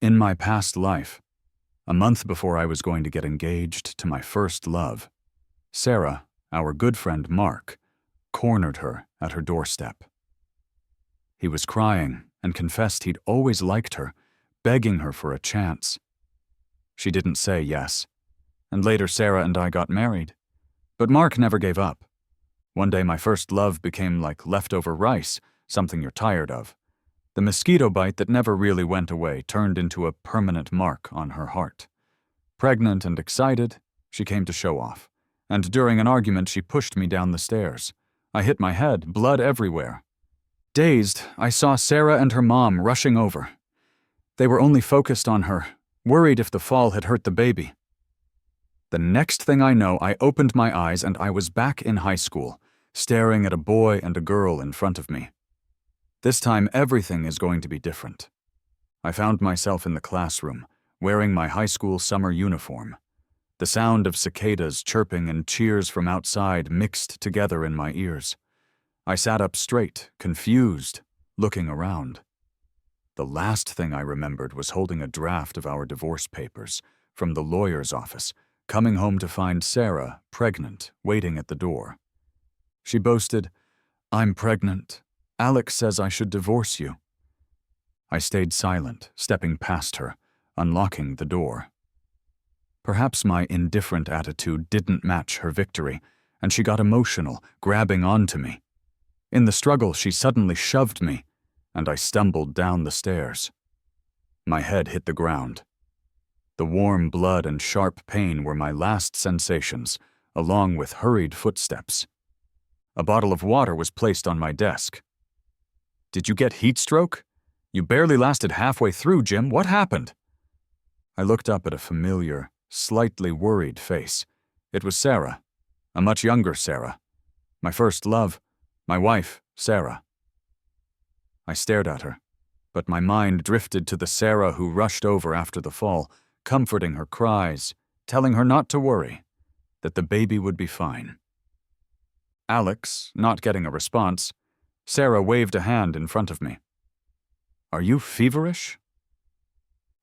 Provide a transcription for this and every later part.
In my past life, a month before I was going to get engaged to my first love, Sarah, our good friend Mark, cornered her at her doorstep. He was crying and confessed he'd always liked her, begging her for a chance. She didn't say yes, and later Sarah and I got married. But Mark never gave up. One day my first love became like leftover rice, something you're tired of. The mosquito bite that never really went away turned into a permanent mark on her heart. Pregnant and excited, she came to show off, and during an argument she pushed me down the stairs. I hit my head, blood everywhere. Dazed, I saw Sarah and her mom rushing over. They were only focused on her, worried if the fall had hurt the baby. The next thing I know, I opened my eyes and I was back in high school, staring at a boy and a girl in front of me. This time, everything is going to be different. I found myself in the classroom, wearing my high school summer uniform. The sound of cicadas chirping and cheers from outside mixed together in my ears. I sat up straight, confused, looking around. The last thing I remembered was holding a draft of our divorce papers from the lawyer's office, coming home to find Sarah, pregnant, waiting at the door. She boasted, "I'm pregnant. Alex says I should divorce you." I stayed silent, stepping past her, unlocking the door. Perhaps my indifferent attitude didn't match her victory, and she got emotional, grabbing onto me. In the struggle, she suddenly shoved me, and I stumbled down the stairs. My head hit the ground. The warm blood and sharp pain were my last sensations, along with hurried footsteps. A bottle of water was placed on my desk. "Did you get heat stroke? You barely lasted halfway through, Jim. What happened?" I looked up at a familiar, slightly worried face. It was Sarah, a much younger Sarah. My first love, my wife, Sarah. I stared at her, but my mind drifted to the Sarah who rushed over after the fall, comforting her cries, telling her not to worry, that the baby would be fine. Alex, not getting a response, Sarah waved a hand in front of me. "Are you feverish?"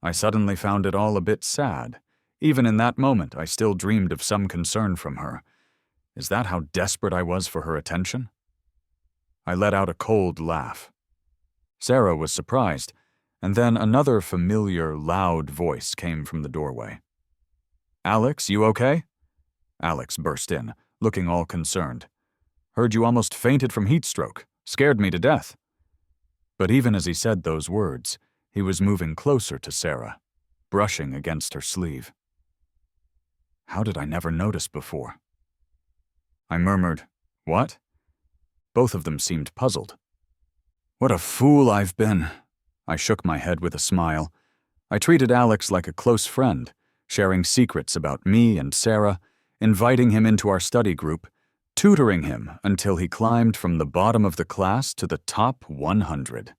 I suddenly found it all a bit sad. Even in that moment, I still dreamed of some concern from her. Is that how desperate I was for her attention? I let out a cold laugh. Sarah was surprised, and then another familiar, loud voice came from the doorway. "Alex, you okay?" Alex burst in, looking all concerned. "Heard you almost fainted from heat stroke. Scared me to death." But even as he said those words, he was moving closer to Sarah, brushing against her sleeve. How did I never notice before? I murmured, "What?" Both of them seemed puzzled. "What a fool I've been." I shook my head with a smile. I treated Alex like a close friend, sharing secrets about me and Sarah, inviting him into our study group, tutoring him until he climbed from the bottom of the class to the top 100.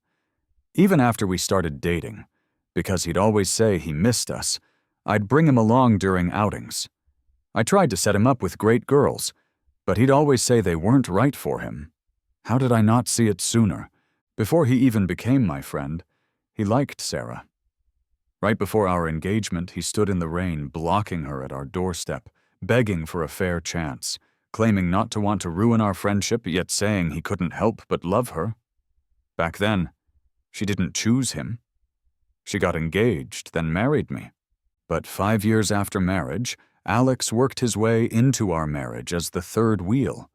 Even after we started dating, because he'd always say he missed us, I'd bring him along during outings. I tried to set him up with great girls, but he'd always say they weren't right for him. How did I not see it sooner? Before he even became my friend, he liked Sarah. Right before our engagement, he stood in the rain, blocking her at our doorstep, begging for a fair chance, claiming not to want to ruin our friendship, yet saying he couldn't help but love her. Back then, she didn't choose him. She got engaged, then married me. But 5 years after marriage, Alex worked his way into our marriage as the third wheel.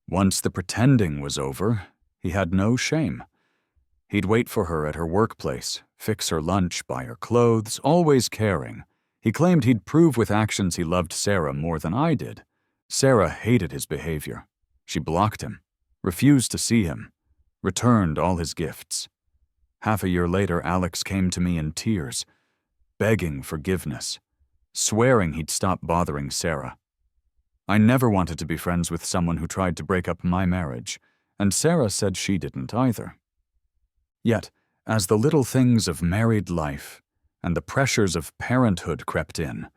Once the pretending was over, he had no shame. He'd wait for her at her workplace, fix her lunch, buy her clothes, always caring. He claimed he'd prove with actions he loved Sarah more than I did. Sarah hated his behavior. She blocked him, refused to see him, returned all his gifts. Half a year later, Alex came to me in tears, begging forgiveness, swearing he'd stop bothering Sarah. I never wanted to be friends with someone who tried to break up my marriage, and Sarah said she didn't either. Yet, as the little things of married life and the pressures of parenthood crept in,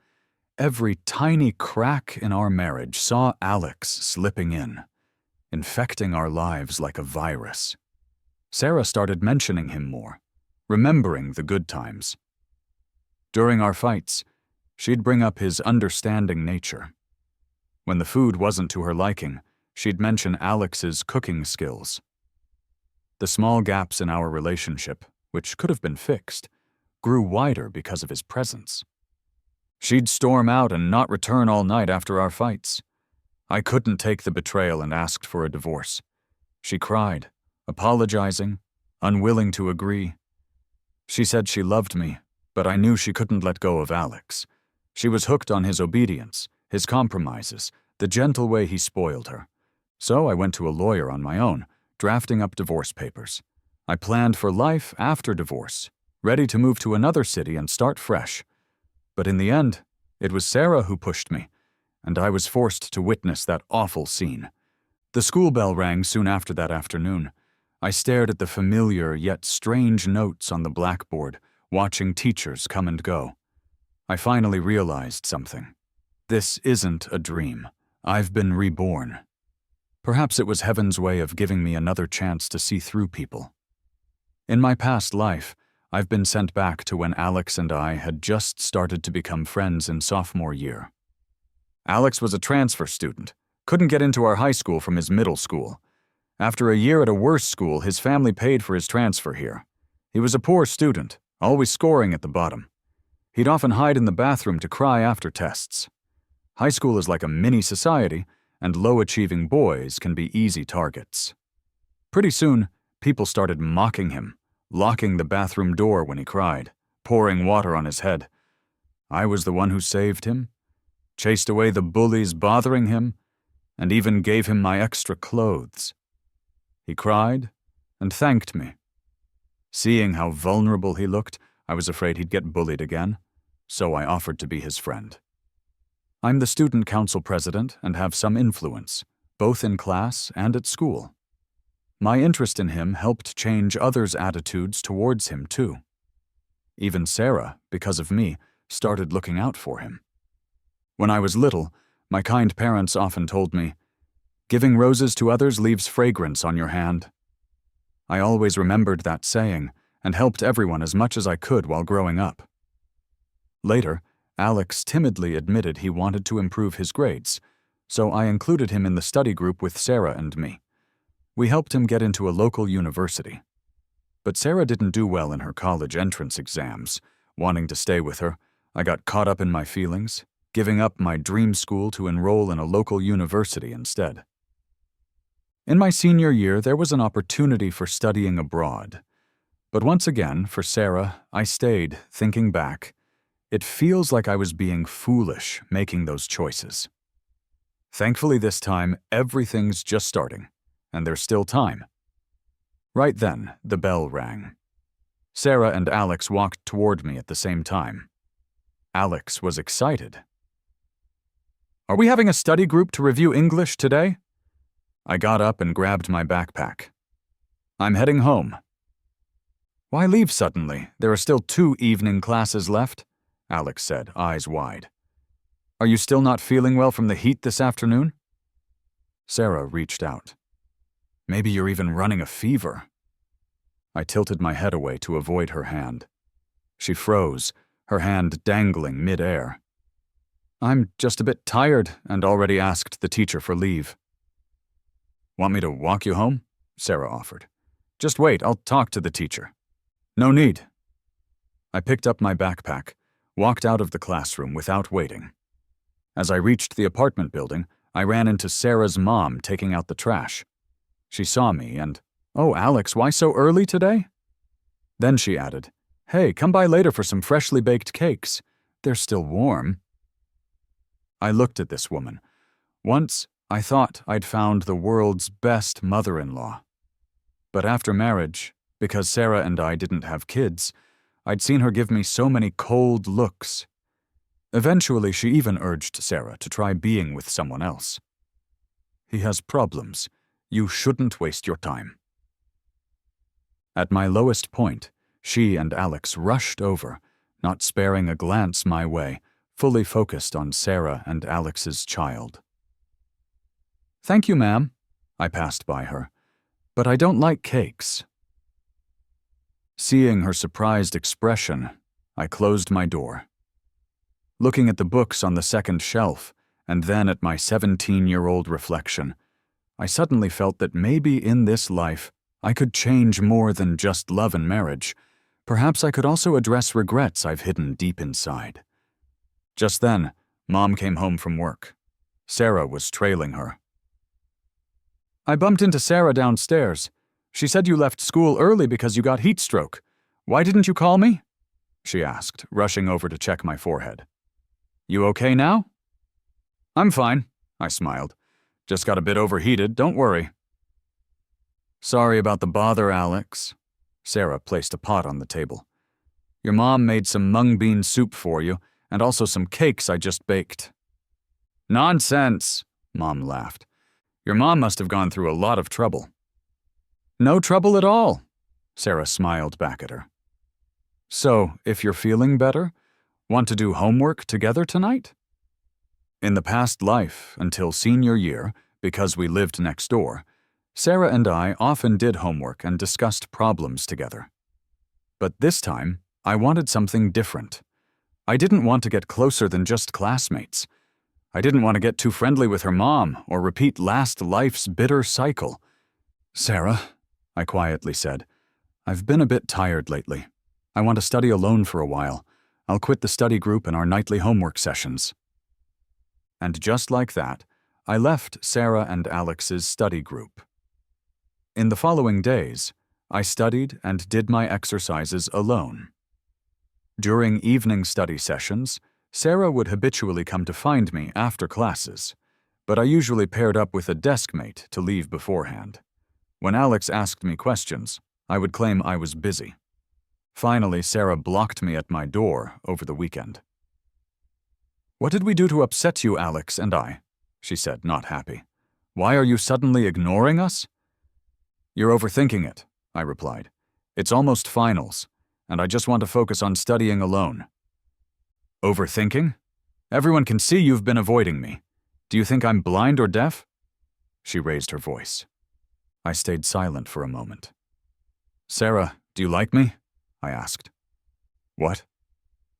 every tiny crack in our marriage saw Alex slipping in, infecting our lives like a virus. Sarah started mentioning him more, remembering the good times. During our fights, she'd bring up his understanding nature. When the food wasn't to her liking, she'd mention Alex's cooking skills. The small gaps in our relationship, which could have been fixed, grew wider because of his presence. She'd storm out and not return all night after our fights. I couldn't take the betrayal and asked for a divorce. She cried, apologizing, unwilling to agree. She said she loved me, but I knew she couldn't let go of Alex. She was hooked on his obedience, his compromises, the gentle way he spoiled her. So I went to a lawyer on my own, drafting up divorce papers. I planned for life after divorce, ready to move to another city and start fresh. But in the end, it was Sarah who pushed me, and I was forced to witness that awful scene. The school bell rang soon after that afternoon. I stared at the familiar yet strange notes on the blackboard, watching teachers come and go. I finally realized something. This isn't a dream. I've been reborn. Perhaps it was heaven's way of giving me another chance to see through people. In my past life, I've been sent back to when Alex and I had just started to become friends in sophomore year. Alex was a transfer student, couldn't get into our high school from his middle school. After a year at a worse school, his family paid for his transfer here. He was a poor student, always scoring at the bottom. He'd often hide in the bathroom to cry after tests. High school is like a mini society, and low-achieving boys can be easy targets. Pretty soon, people started mocking him, locking the bathroom door when he cried, pouring water on his head. I was the one who saved him, chased away the bullies bothering him, and even gave him my extra clothes. He cried and thanked me. Seeing how vulnerable he looked, I was afraid he'd get bullied again, so I offered to be his friend. I'm the student council president and have some influence, both in class and at school. My interest in him helped change others' attitudes towards him, too. Even Sarah, because of me, started looking out for him. When I was little, my kind parents often told me, "Giving roses to others leaves fragrance on your hand." I always remembered that saying and helped everyone as much as I could while growing up. Later, Alex timidly admitted he wanted to improve his grades, so I included him in the study group with Sarah and me. We helped him get into a local university. But Sarah didn't do well in her college entrance exams. Wanting to stay with her, I got caught up in my feelings, giving up my dream school to enroll in a local university instead. In my senior year, there was an opportunity for studying abroad. But once again, for Sarah, I stayed, thinking back. It feels like I was being foolish making those choices. Thankfully this time, everything's just starting, and there's still time. Right then, the bell rang. Sarah and Alex walked toward me at the same time. Alex was excited. "Are we having a study group to review English today?" I got up and grabbed my backpack. "I'm heading home." "Why leave suddenly? There are still 2 evening classes left," Alex said, eyes wide. "Are you still not feeling well from the heat this afternoon?" Sarah reached out. "Maybe you're even running a fever." I tilted my head away to avoid her hand. She froze, her hand dangling mid-air. "I'm just a bit tired and already asked the teacher for leave." "Want me to walk you home?" Sarah offered. "Just wait, I'll talk to the teacher." "No need." I picked up my backpack, walked out of the classroom without waiting. As I reached the apartment building, I ran into Sarah's mom taking out the trash. She saw me and, "Oh, Alex, why so early today?" Then she added, "Hey, come by later for some freshly baked cakes. They're still warm." I looked at this woman. Once, I thought I'd found the world's best mother-in-law. But after marriage, because Sarah and I didn't have kids, I'd seen her give me so many cold looks. Eventually, she even urged Sarah to try being with someone else. "He has problems. You shouldn't waste your time." At my lowest point, she and Alex rushed over, not sparing a glance my way, fully focused on Sarah and Alex's child. "Thank you, ma'am," I passed by her, "but I don't like cakes." Seeing her surprised expression, I closed my door. Looking at the books on the second shelf, and then at my 17-year-old reflection, I suddenly felt that maybe in this life I could change more than just love and marriage. Perhaps I could also address regrets I've hidden deep inside. Just then, Mom came home from work. Sarah was trailing her. "I bumped into Sarah downstairs. She said you left school early because you got heat stroke. Why didn't you call me?" she asked, rushing over to check my forehead. "You okay now?" "I'm fine," I smiled. "Just got a bit overheated, don't worry." "Sorry about the bother, Alex." Sarah placed a pot on the table. "Your mom made some mung bean soup for you, and also some cakes I just baked." "Nonsense," Mom laughed. "Your mom must have gone through a lot of trouble." "No trouble at all," Sarah smiled back at her. "So, if you're feeling better, want to do homework together tonight?" In the past life, until senior year, because we lived next door, Sarah and I often did homework and discussed problems together. But this time, I wanted something different. I didn't want to get closer than just classmates. I didn't want to get too friendly with her mom or repeat last life's bitter cycle. "Sarah," I quietly said, "I've been a bit tired lately. I want to study alone for a while. I'll quit the study group and our nightly homework sessions." And just like that, I left Sarah and Alex's study group. In the following days, I studied and did my exercises alone. During evening study sessions, Sarah would habitually come to find me after classes, but I usually paired up with a desk mate to leave beforehand. When Alex asked me questions, I would claim I was busy. Finally, Sarah blocked me at my door over the weekend. "What did we do to upset you, Alex and I?" she said, not happy. "Why are you suddenly ignoring us?" "You're overthinking it," I replied. "It's almost finals, and I just want to focus on studying alone." "Overthinking? Everyone can see you've been avoiding me. Do you think I'm blind or deaf?" She raised her voice. I stayed silent for a moment. "Sarah, do you like me?" I asked. "What?"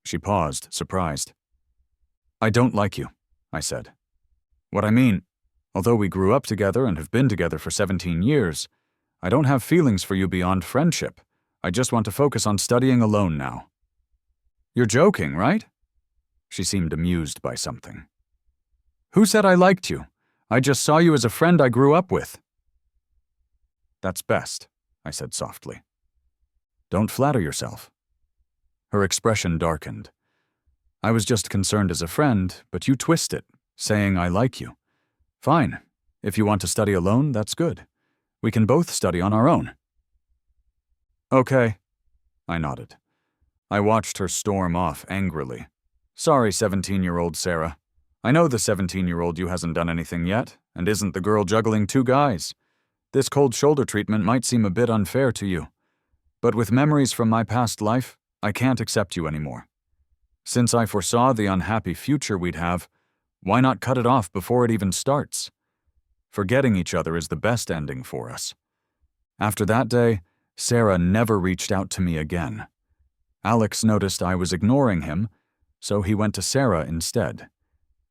She paused, surprised. "I don't like you," I said. "What I mean, although we grew up together and have been together for 17 years, I don't have feelings for you beyond friendship. I just want to focus on studying alone now." "You're joking, right?" She seemed amused by something. "Who said I liked you? I just saw you as a friend I grew up with." "That's best," I said softly. "Don't flatter yourself." Her expression darkened. "I was just concerned as a friend, but you twist it, saying I like you. Fine. If you want to study alone, that's good. We can both study on our own." "Okay," I nodded. I watched her storm off angrily. "Sorry, 17-year-old Sarah. I know the 17-year-old you hasn't done anything yet, and isn't the girl juggling two guys. This cold shoulder treatment might seem a bit unfair to you. But with memories from my past life, I can't accept you anymore. Since I foresaw the unhappy future we'd have, why not cut it off before it even starts? Forgetting each other is the best ending for us." After that day, Sarah never reached out to me again. Alex noticed I was ignoring him, so he went to Sarah instead.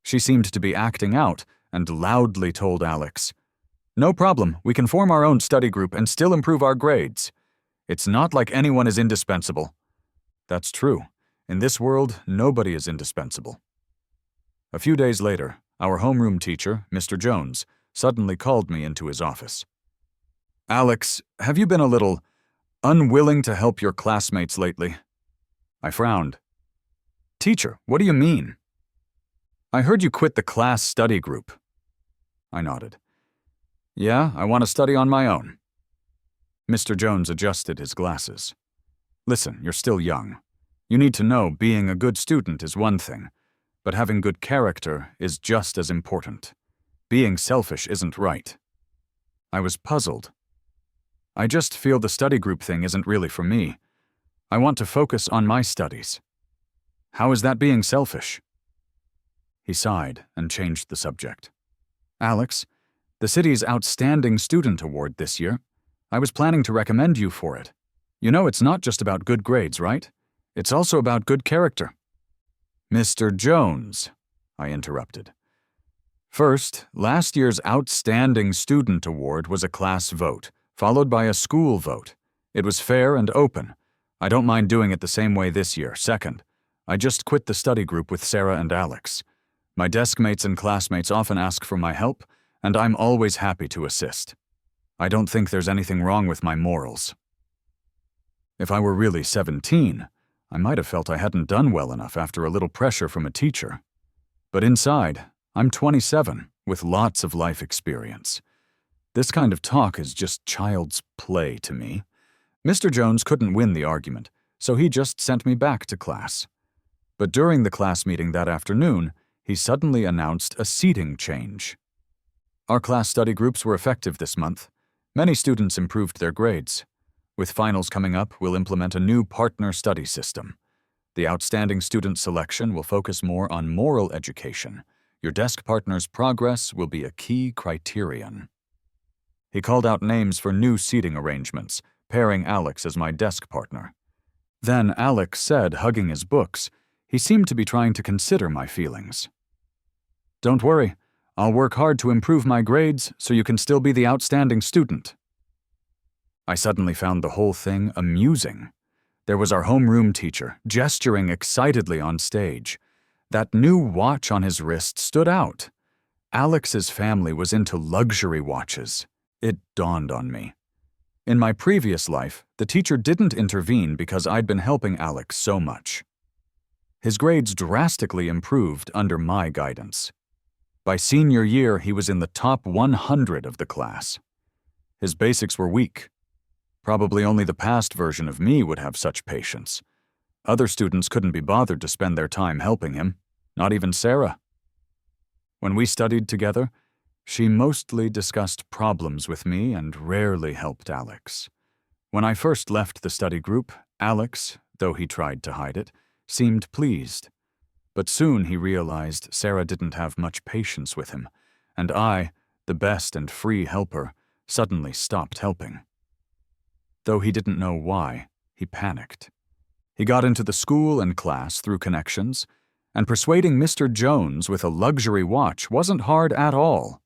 She seemed to be acting out and loudly told Alex, "No problem, we can form our own study group and still improve our grades. It's not like anyone is indispensable." That's true. In this world, nobody is indispensable. A few days later, our homeroom teacher, Mr. Jones, suddenly called me into his office. "Alex, have you been a little unwilling to help your classmates lately?" I frowned. "Teacher, what do you mean?" "I heard you quit the class study group." I nodded. "Yeah, I want to study on my own." Mr. Jones adjusted his glasses. "Listen, you're still young. You need to know being a good student is one thing, but having good character is just as important. Being selfish isn't right." I was puzzled. "I just feel the study group thing isn't really for me. I want to focus on my studies." "How is that being selfish?" He sighed and changed the subject. "Alex, the city's Outstanding Student Award this year. I was planning to recommend you for it. You know it's not just about good grades, right? It's also about good character. Mr. Jones, I interrupted. First, last year's Outstanding Student Award was a class vote, followed by a school vote. It was fair and open. I don't mind doing it the same way this year. Second, I just quit the study group with Sarah and Alex. My desk mates and classmates often ask for my help, and I'm always happy to assist. I don't think there's anything wrong with my morals. If I were really 17, I might have felt I hadn't done well enough after a little pressure from a teacher. But inside, I'm 27, with lots of life experience. This kind of talk is just child's play to me. Mr. Jones couldn't win the argument, so he just sent me back to class. But during the class meeting that afternoon, he suddenly announced a seating change. Our class study groups were effective this month. Many students improved their grades. With finals coming up, we'll implement a new partner study system. The outstanding student selection will focus more on moral education. Your desk partner's progress will be a key criterion. He called out names for new seating arrangements, pairing Alex as my desk partner. Then Alex said, hugging his books, he seemed to be trying to consider my feelings. Don't worry, I'll work hard to improve my grades so you can still be the outstanding student. I suddenly found the whole thing amusing. There was our homeroom teacher, gesturing excitedly on stage. That new watch on his wrist stood out. Alex's family was into luxury watches. It dawned on me. In my previous life, the teacher didn't intervene because I'd been helping Alex so much. His grades drastically improved under my guidance. By senior year, he was in the top 100 of the class. His basics were weak. Probably only the past version of me would have such patience. Other students couldn't be bothered to spend their time helping him, not even Sarah. When we studied together, she mostly discussed problems with me and rarely helped Alex. When I first left the study group, Alex, though he tried to hide it, seemed pleased. But soon he realized Sarah didn't have much patience with him, and I, the best and free helper, suddenly stopped helping. Though he didn't know why, he panicked. He got into the school and class through connections, and persuading Mr. Jones with a luxury watch wasn't hard at all.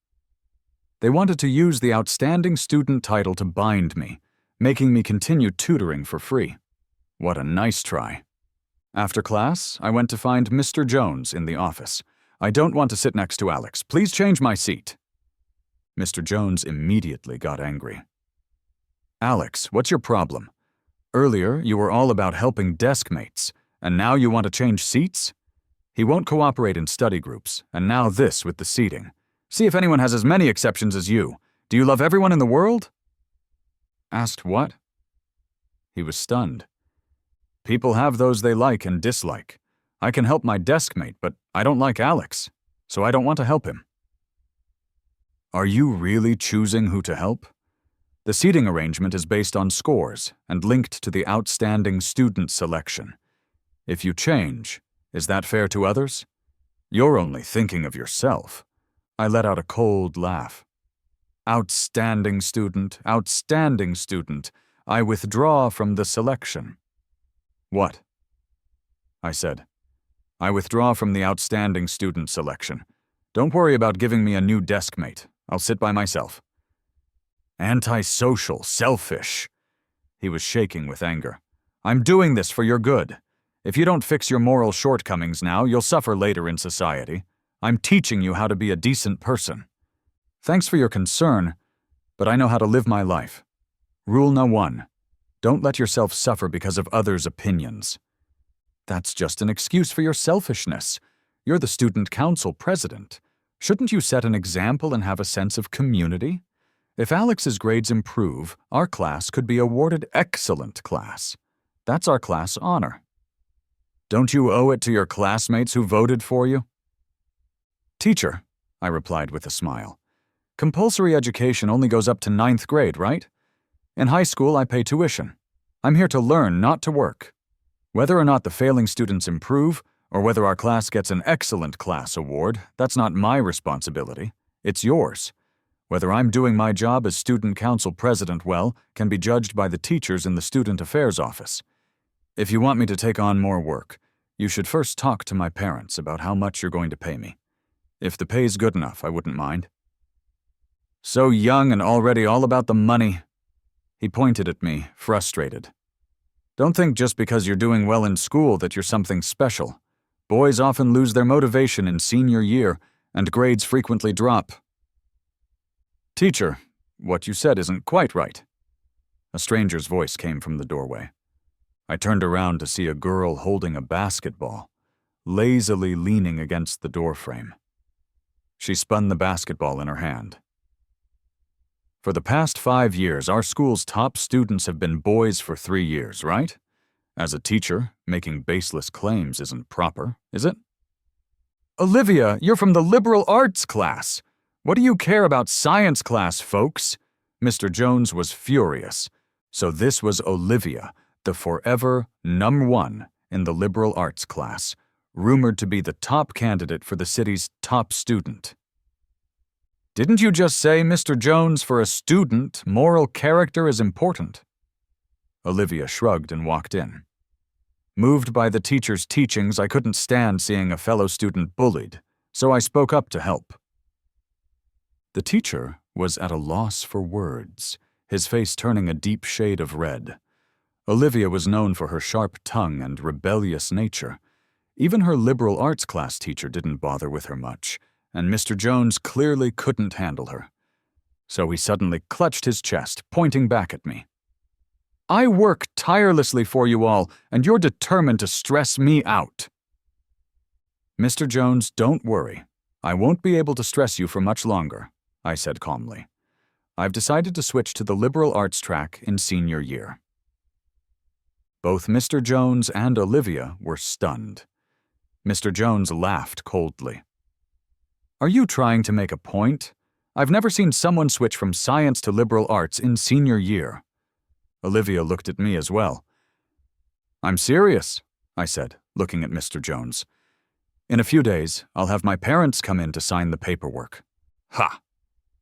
They wanted to use the outstanding student title to bind me, making me continue tutoring for free. What a nice try. After class, I went to find Mr. Jones in the office. I don't want to sit next to Alex. Please change my seat. Mr. Jones immediately got angry. Alex, what's your problem? Earlier, you were all about helping desk mates, and now you want to change seats? He won't cooperate in study groups, and now this with the seating. See if anyone has as many exceptions as you. Do you love everyone in the world? Asked what? He was stunned. People have those they like and dislike. I can help my desk mate, but I don't like Alex, so I don't want to help him. Are you really choosing who to help? The seating arrangement is based on scores and linked to the outstanding student selection. If you change, is that fair to others? You're only thinking of yourself. I let out a cold laugh. Outstanding student, I withdraw from the selection. What? I said. I withdraw from the outstanding student selection. Don't worry about giving me a new desk mate. I'll sit by myself. Antisocial, selfish. He was shaking with anger. I'm doing this for your good. If you don't fix your moral shortcomings now, you'll suffer later in society. I'm teaching you how to be a decent person. Thanks for your concern, but I know how to live my life. Rule No. 1. Don't let yourself suffer because of others' opinions. That's just an excuse for your selfishness. You're the student council president. Shouldn't you set an example and have a sense of community? If Alex's grades improve, our class could be awarded excellent class. That's our class honor. Don't you owe it to your classmates who voted for you? Teacher, I replied with a smile. Compulsory education only goes up to 9th grade, right? In high school, I pay tuition. I'm here to learn, not to work. Whether or not the failing students improve, or whether our class gets an excellent class award, that's not my responsibility. It's yours. Whether I'm doing my job as student council president well can be judged by the teachers in the student affairs office. If you want me to take on more work, you should first talk to my parents about how much you're going to pay me. If the pay's good enough, I wouldn't mind." "So young and already all about the money." He pointed at me, frustrated. "Don't think just because you're doing well in school that you're something special. Boys often lose their motivation in senior year, and grades frequently drop." "Teacher, what you said isn't quite right." A stranger's voice came from the doorway. I turned around to see a girl holding a basketball, lazily leaning against the doorframe. She spun the basketball in her hand. "For the past 5 years, our school's top students have been boys for 3 years, right? As a teacher, making baseless claims isn't proper, is it?" "Olivia, you're from the liberal arts class. What do you care about science class, folks?" Mr. Jones was furious. So this was Olivia, the forever #1 in the liberal arts class, rumored to be the top candidate for the city's top student. "Didn't you just say, Mr. Jones, for a student, moral character is important?" Olivia shrugged and walked in. Moved by the teacher's teachings, I couldn't stand seeing a fellow student bullied, so I spoke up to help. The teacher was at a loss for words, his face turning a deep shade of red. Olivia was known for her sharp tongue and rebellious nature. Even her liberal arts class teacher didn't bother with her much, and Mr. Jones clearly couldn't handle her. So he suddenly clutched his chest, pointing back at me. "I work tirelessly for you all, and you're determined to stress me out." "Mr. Jones, don't worry. I won't be able to stress you for much longer," I said calmly. "I've decided to switch to the liberal arts track in senior year." Both Mr. Jones and Olivia were stunned. Mr. Jones laughed coldly. "Are you trying to make a point? I've never seen someone switch from science to liberal arts in senior year." Olivia looked at me as well. "I'm serious," I said, looking at Mr. Jones. "In a few days, I'll have my parents come in to sign the paperwork." "Ha!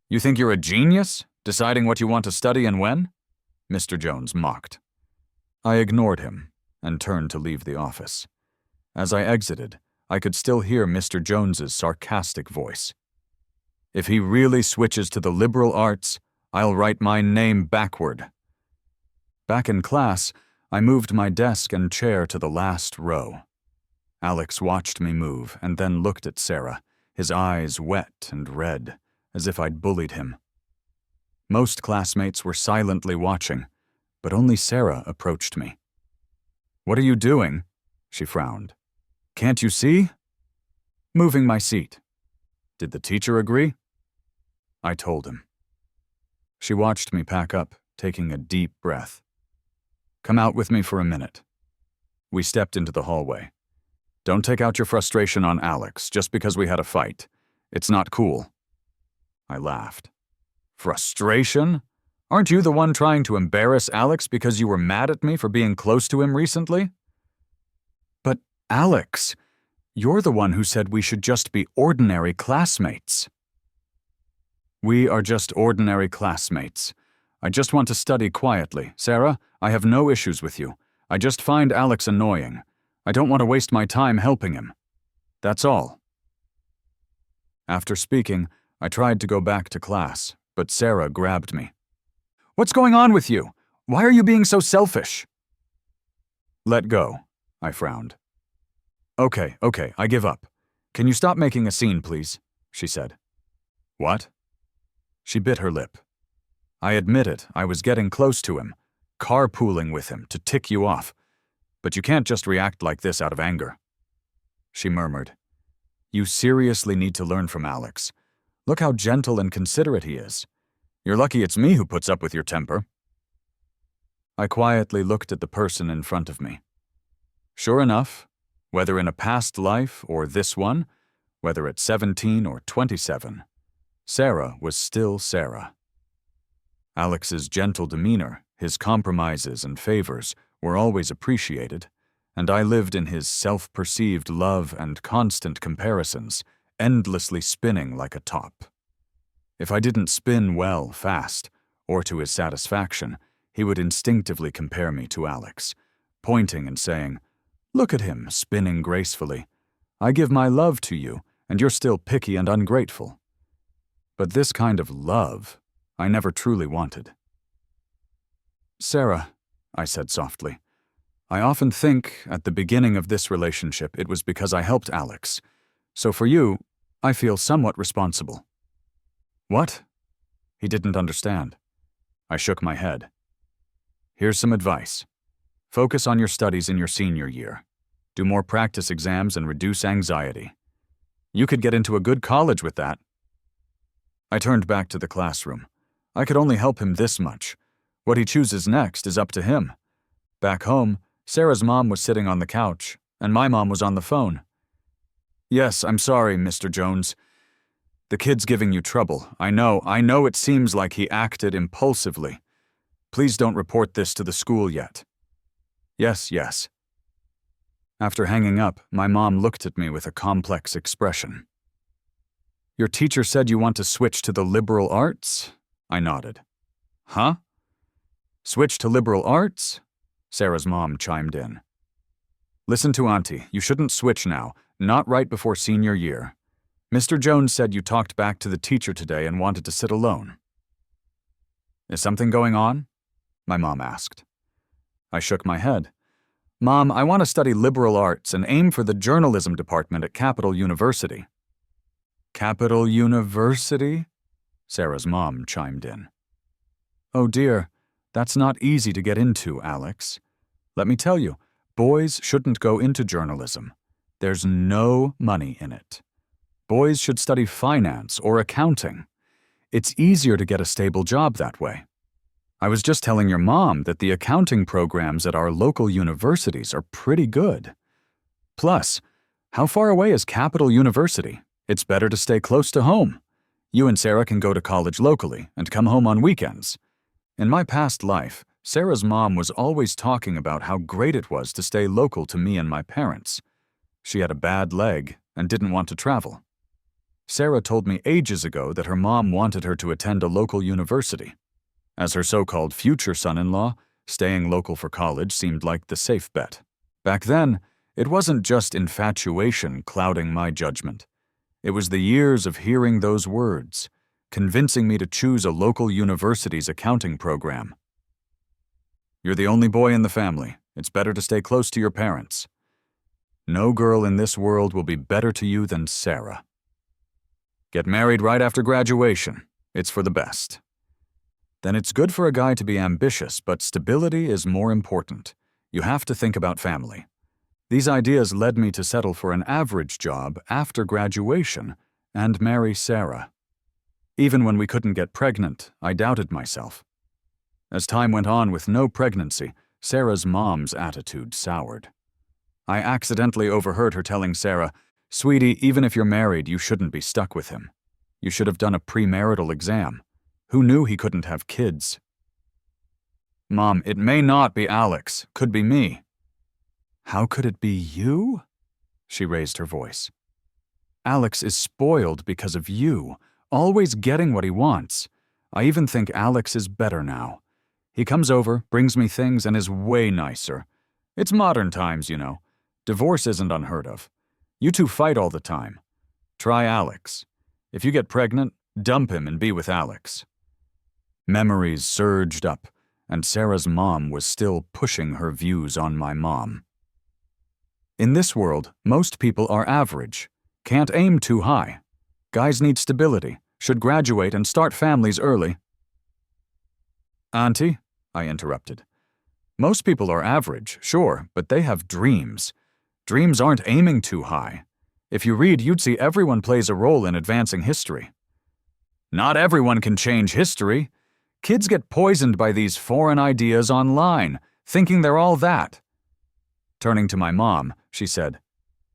You think you're a genius, deciding what you want to study and when?" Mr. Jones mocked. I ignored him and turned to leave the office. As I exited, I could still hear Mr. Jones's sarcastic voice. "If he really switches to the liberal arts, I'll write my name backward." Back in class, I moved my desk and chair to the last row. Alex watched me move and then looked at Sarah, his eyes wet and red, as if I'd bullied him. Most classmates were silently watching, but only Sarah approached me. "What are you doing?" She frowned. "Can't you see?" "Moving my seat." "Did the teacher agree?" I told him. She watched me pack up, taking a deep breath. "Come out with me for a minute." We stepped into the hallway. "Don't take out your frustration on Alex just because we had a fight. It's not cool." I laughed. "Frustration? Aren't you the one trying to embarrass Alex because you were mad at me for being close to him recently?" "But Alex, you're the one who said we should just be ordinary classmates." "We are just ordinary classmates. I just want to study quietly. Sarah, I have no issues with you. I just find Alex annoying. I don't want to waste my time helping him. That's all." After speaking, I tried to go back to class, but Sarah grabbed me. "What's going on with you? Why are you being so selfish?" "Let go," I frowned. Okay, I give up. Can you stop making a scene, please?" she said. "What?" She bit her lip. "I admit it, I was getting close to him, carpooling with him to tick you off. But you can't just react like this out of anger." She murmured, "You seriously need to learn from Alex. Look how gentle and considerate he is. You're lucky it's me who puts up with your temper." I quietly looked at the person in front of me. Sure enough, whether in a past life or this one, whether at 17 or 27, Sarah was still Sarah. Alex's gentle demeanor, his compromises and favors were always appreciated, and I lived in his self-perceived love and constant comparisons, endlessly spinning like a top. If I didn't spin well fast, or to his satisfaction, he would instinctively compare me to Alex, pointing and saying, "Look at him, spinning gracefully. I give my love to you, and you're still picky and ungrateful." But this kind of love I never truly wanted. "Sarah," I said softly, "I often think at the beginning of this relationship it was because I helped Alex. So for you, I feel somewhat responsible." "What?" He didn't understand. I shook my head. "Here's some advice. Focus on your studies in your senior year. Do more practice exams and reduce anxiety. You could get into a good college with that." I turned back to the classroom. I could only help him this much. What he chooses next is up to him. Back home, Sarah's mom was sitting on the couch, and my mom was on the phone. "Yes, I'm sorry, Mr. Jones. The kid's giving you trouble. I know it seems like he acted impulsively. Please don't report this to the school yet." "Yes, yes." After hanging up, my mom looked at me with a complex expression. "Your teacher said you want to switch to the liberal arts?" I nodded. "Huh? Switch to liberal arts?" Sarah's mom chimed in. "Listen to Auntie, you shouldn't switch now, not right before senior year. Mr. Jones said you talked back to the teacher today and wanted to sit alone." "Is something going on?" my mom asked. I shook my head. "Mom, I want to study liberal arts and aim for the journalism department at Capital University." "Capital University?" Sarah's mom chimed in. "Oh dear, that's not easy to get into, Alex. Let me tell you, boys shouldn't go into journalism. There's no money in it. Boys should study finance or accounting. It's easier to get a stable job that way. I was just telling your mom that the accounting programs at our local universities are pretty good. Plus, how far away is Capital University? It's better to stay close to home. You and Sarah can go to college locally and come home on weekends." In my past life, Sarah's mom was always talking about how great it was to stay local to me and my parents. She had a bad leg and didn't want to travel. Sarah told me ages ago that her mom wanted her to attend a local university. As her so-called future son-in-law, staying local for college seemed like the safe bet. Back then, it wasn't just infatuation clouding my judgment. It was the years of hearing those words, convincing me to choose a local university's accounting program. "You're the only boy in the family. It's better to stay close to your parents. No girl in this world will be better to you than Sarah. Get married right after graduation. It's for the best. Then it's good for a guy to be ambitious, but stability is more important. You have to think about family." These ideas led me to settle for an average job after graduation and marry Sarah. Even when we couldn't get pregnant, I doubted myself. As time went on with no pregnancy, Sarah's mom's attitude soured. I accidentally overheard her telling Sarah, "Sweetie, even if you're married, you shouldn't be stuck with him. You should have done a premarital exam. Who knew he couldn't have kids?" "Mom, it may not be Alex. Could be me." "How could it be you?" She raised her voice. "Alex is spoiled because of you, always getting what he wants. I even think Alex is better now. He comes over, brings me things, and is way nicer. It's modern times, you know. Divorce isn't unheard of. You two fight all the time. Try Alex. If you get pregnant, dump him and be with Alex." Memories surged up, and Sarah's mom was still pushing her views on my mom. In this world, most people are average. Can't aim too high. Guys need stability, should graduate and start families early. "Auntie," I interrupted. "Most people are average, sure, but they have dreams. Dreams aren't aiming too high. If you read, you'd see everyone plays a role in advancing history." "Not everyone can change history. Kids get poisoned by these foreign ideas online, thinking they're all that." Turning to my mom, she said,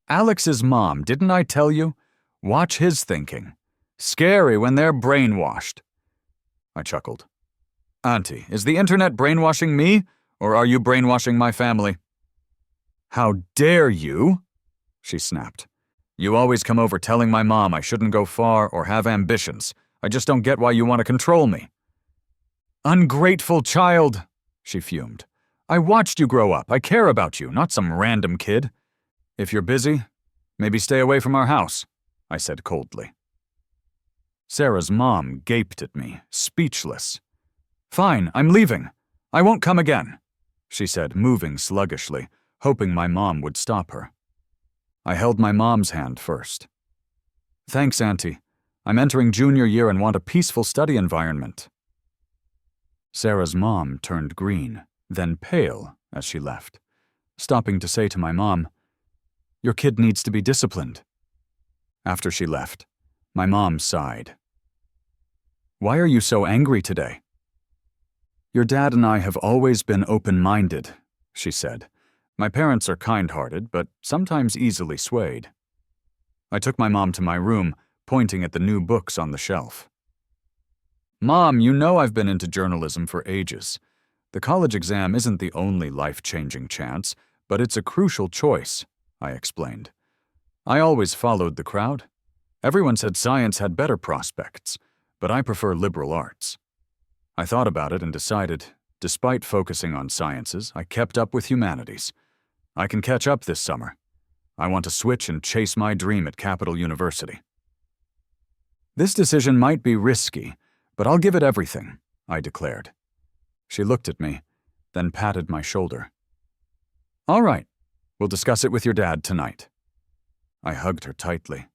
"Alex's mom, didn't I tell you? Watch his thinking. Scary when they're brainwashed." I chuckled. "Auntie, is the internet brainwashing me, or are you brainwashing my family?" "How dare you?" she snapped. "You always come over telling my mom I shouldn't go far or have ambitions. I just don't get why you want to control me." "Ungrateful child," she fumed. I watched you grow up. I care about you, not some random kid. If you're busy, maybe stay away from our house, I said coldly. Sarah's mom gaped at me, speechless. Fine, I'm leaving. I won't come again, she said, moving sluggishly, hoping my mom would stop her. I held my mom's hand first. Thanks, Auntie. I'm entering junior year and want a peaceful study environment. Sarah's mom turned green, then pale as she left, stopping to say to my mom, Your kid needs to be disciplined. After she left, my mom sighed. Why are you so angry today? Your dad and I have always been open-minded, she said. My parents are kind-hearted, but sometimes easily swayed. I took my mom to my room, pointing at the new books on the shelf. Mom, you know I've been into journalism for ages. The college exam isn't the only life-changing chance, but it's a crucial choice, I explained. I always followed the crowd. Everyone said science had better prospects, but I prefer liberal arts. I thought about it and decided, despite focusing on sciences, I kept up with humanities. I can catch up this summer. I want to switch and chase my dream at Capital University. This decision might be risky, but I'll give it everything, I declared. She looked at me, then patted my shoulder. All right, we'll discuss it with your dad tonight. I hugged her tightly.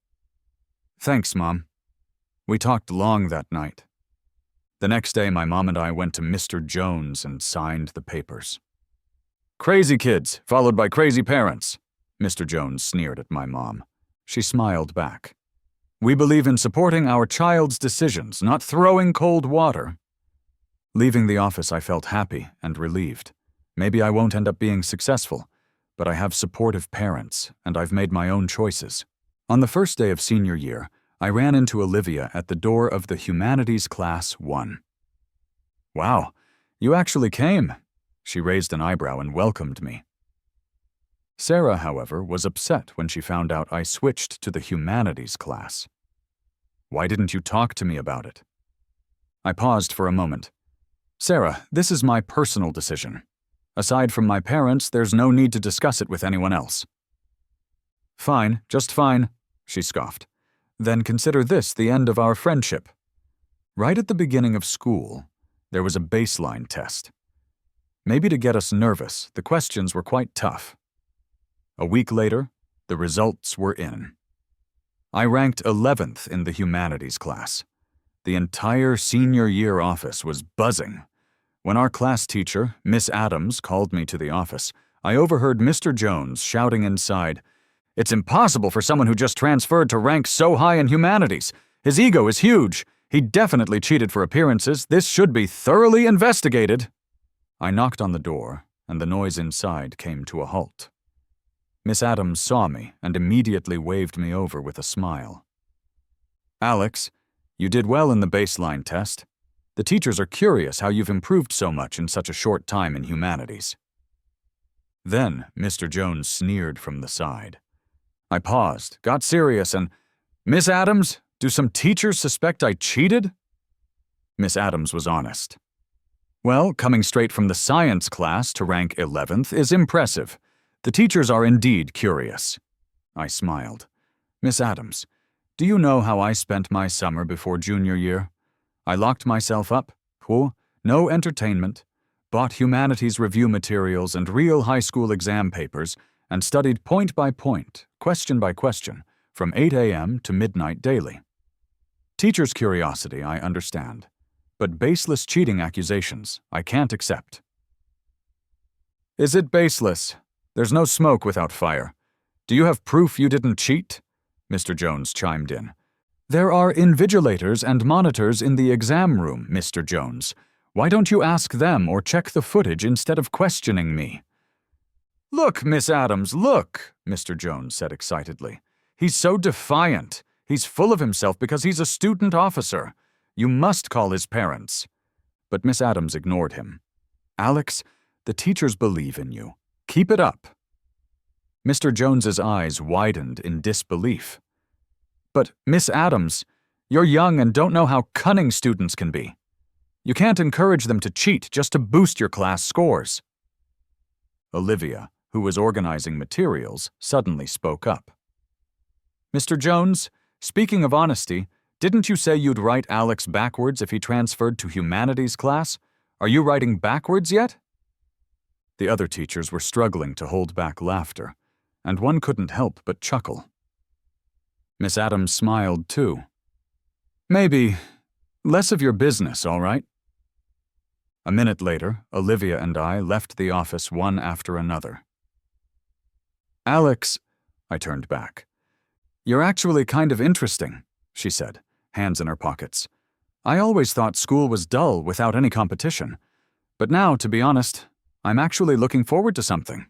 Thanks, Mom. We talked long that night. The next day, my mom and I went to Mr. Jones and signed the papers. Crazy kids, followed by crazy parents, Mr. Jones sneered at my mom. She smiled back. We believe in supporting our child's decisions, not throwing cold water. Leaving the office, I felt happy and relieved. Maybe I won't end up being successful, but I have supportive parents, and I've made my own choices. On the first day of senior year, I ran into Olivia at the door of the Humanities Class 1. Wow, you actually came. She raised an eyebrow and welcomed me. Sarah, however, was upset when she found out I switched to the Humanities class. Why didn't you talk to me about it? I paused for a moment. Sarah, this is my personal decision. Aside from my parents, there's no need to discuss it with anyone else. Fine, just fine, she scoffed. Then consider this the end of our friendship. Right at the beginning of school, there was a baseline test. Maybe to get us nervous, the questions were quite tough. A week later, the results were in. I ranked 11th in the humanities class. The entire senior year office was buzzing. When our class teacher, Miss Adams, called me to the office, I overheard Mr. Jones shouting inside, "It's impossible for someone who just transferred to rank so high in humanities. His ego is huge. He definitely cheated for appearances. This should be thoroughly investigated." I knocked on the door, and the noise inside came to a halt. Miss Adams saw me and immediately waved me over with a smile. "Alex, you did well in the baseline test. The teachers are curious how you've improved so much in such a short time in humanities." Then Mr. Jones sneered from the side. I paused, got serious, and, "Miss Adams, do some teachers suspect I cheated?" Miss Adams was honest. "Well, coming straight from the science class to rank 11th is impressive. The teachers are indeed curious." I smiled. "Miss Adams, do you know how I spent my summer before junior year? I locked myself up, no entertainment, bought humanities review materials and real high school exam papers, and studied point by point, question by question, from 8 a.m. to midnight daily. Teachers' curiosity, I understand, but baseless cheating accusations I can't accept." "Is it baseless? There's no smoke without fire. Do you have proof you didn't cheat?" Mr. Jones chimed in. "There are invigilators and monitors in the exam room, Mr. Jones. Why don't you ask them or check the footage instead of questioning me?" "Look, Miss Adams, look," Mr. Jones said excitedly. "He's so defiant. He's full of himself because he's a student officer. You must call his parents." But Miss Adams ignored him. "Alex, the teachers believe in you. Keep it up." Mr. Jones's eyes widened in disbelief. "But, Miss Adams, you're young and don't know how cunning students can be. You can't encourage them to cheat just to boost your class scores." Olivia, who was organizing materials, suddenly spoke up. "Mr. Jones, speaking of honesty, didn't you say you'd write Alex backwards if he transferred to humanities class? Are you writing backwards yet?" The other teachers were struggling to hold back laughter, and one couldn't help but chuckle. Miss Adams smiled too. "Maybe. Less of your business, all right?" A minute later, Olivia and I left the office one after another. "Alex," I turned back. "You're actually kind of interesting," she said, hands in her pockets. "I always thought school was dull without any competition. But now, to be honest, I'm actually looking forward to something."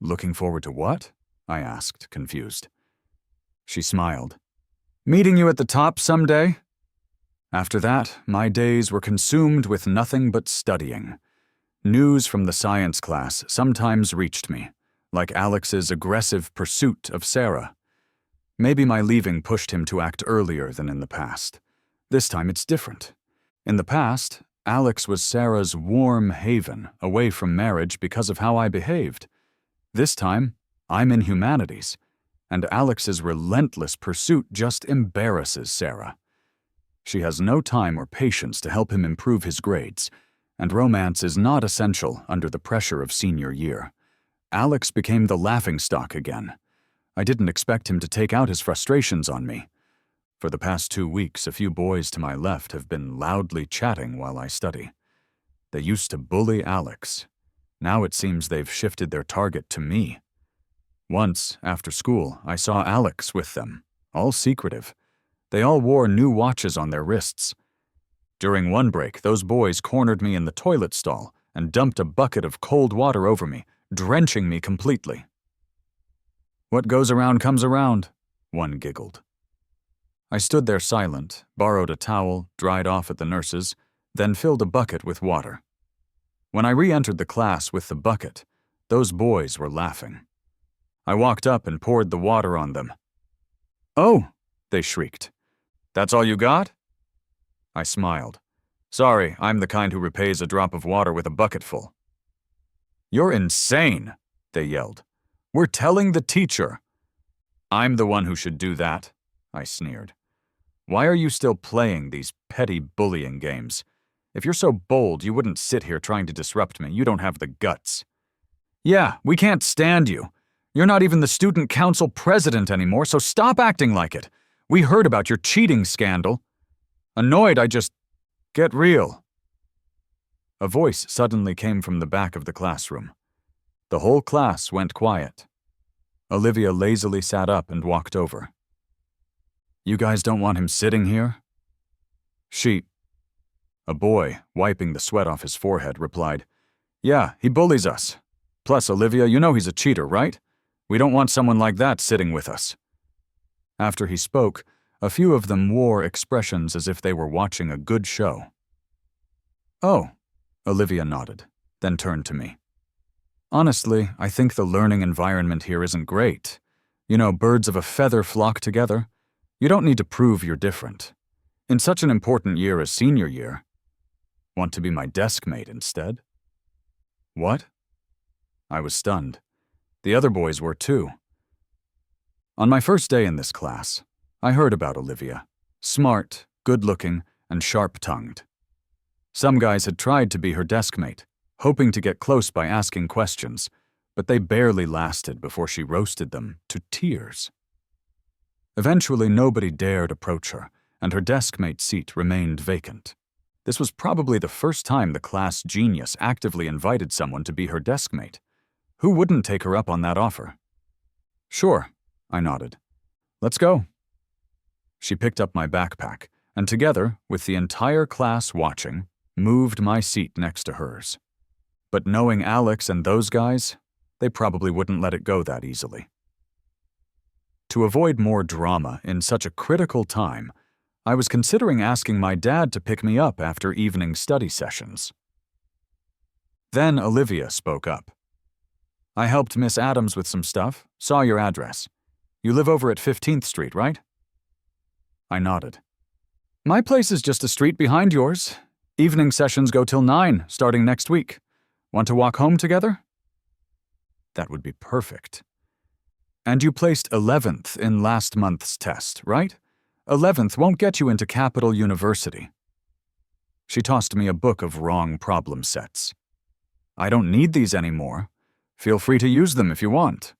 "Looking forward to what?" I asked, confused. She smiled. "Meeting you at the top someday." After that, my days were consumed with nothing but studying. News from the science class sometimes reached me, like Alex's aggressive pursuit of Sarah. Maybe my leaving pushed him to act earlier than in the past. This time it's different. In the past, Alex was Sarah's warm haven away from marriage because of how I behaved. This time, I'm in humanities, and Alex's relentless pursuit just embarrasses Sarah. She has no time or patience to help him improve his grades, and romance is not essential under the pressure of senior year. Alex became the laughingstock again. I didn't expect him to take out his frustrations on me. For the past 2 weeks, a few boys to my left have been loudly chatting while I study. They used to bully Alex. Now it seems they've shifted their target to me. Once, after school, I saw Alex with them, all secretive. They all wore new watches on their wrists. During one break, those boys cornered me in the toilet stall and dumped a bucket of cold water over me, drenching me completely. "What goes around comes around," one giggled. I stood there silent, borrowed a towel, dried off at the nurse's, then filled a bucket with water. When I re-entered the class with the bucket, those boys were laughing. I walked up and poured the water on them. "Oh!" they shrieked. "That's all you got?" I smiled. "Sorry, I'm the kind who repays a drop of water with a bucket full." "You're insane," they yelled. "We're telling the teacher." "I'm the one who should do that," I sneered. "Why are you still playing these petty bullying games? If you're so bold, you wouldn't sit here trying to disrupt me. You don't have the guts." "Yeah, we can't stand you. You're not even the student council president anymore, so stop acting like it. We heard about your cheating scandal." Annoyed, I just get real. A voice suddenly came from the back of the classroom. The whole class went quiet. Olivia lazily sat up and walked over. "You guys don't want him sitting here?" A boy, wiping the sweat off his forehead, replied, "Yeah, he bullies us. Plus, Olivia, you know he's a cheater, right? We don't want someone like that sitting with us." After he spoke, a few of them wore expressions as if they were watching a good show. "Oh," Olivia nodded, then turned to me. "Honestly, I think the learning environment here isn't great. You know, birds of a feather flock together. You don't need to prove you're different. In such an important year as senior year. Want to be my desk mate instead?" "What?" I was stunned. The other boys were too. On my first day in this class, I heard about Olivia. Smart, good-looking, and sharp-tongued. Some guys had tried to be her desk mate, hoping to get close by asking questions, but they barely lasted before she roasted them to tears. Eventually, nobody dared approach her, and her desk mate seat remained vacant. This was probably the first time the class genius actively invited someone to be her desk mate. Who wouldn't take her up on that offer? "Sure," I nodded. "Let's go." She picked up my backpack, and together, with the entire class watching, moved my seat next to hers. But knowing Alex and those guys, they probably wouldn't let it go that easily. To avoid more drama in such a critical time, I was considering asking my dad to pick me up after evening study sessions. Then Olivia spoke up. "I helped Miss Adams with some stuff, saw your address. You live over at 15th Street, right?" I nodded. "My place is just a street behind yours. Evening sessions go till 9, starting next week. Want to walk home together?" That would be perfect. And you placed 11th in last month's test, right? 11th won't get you into Capital University. She tossed me a book of wrong problem sets. I don't need these anymore. Feel free to use them if you want.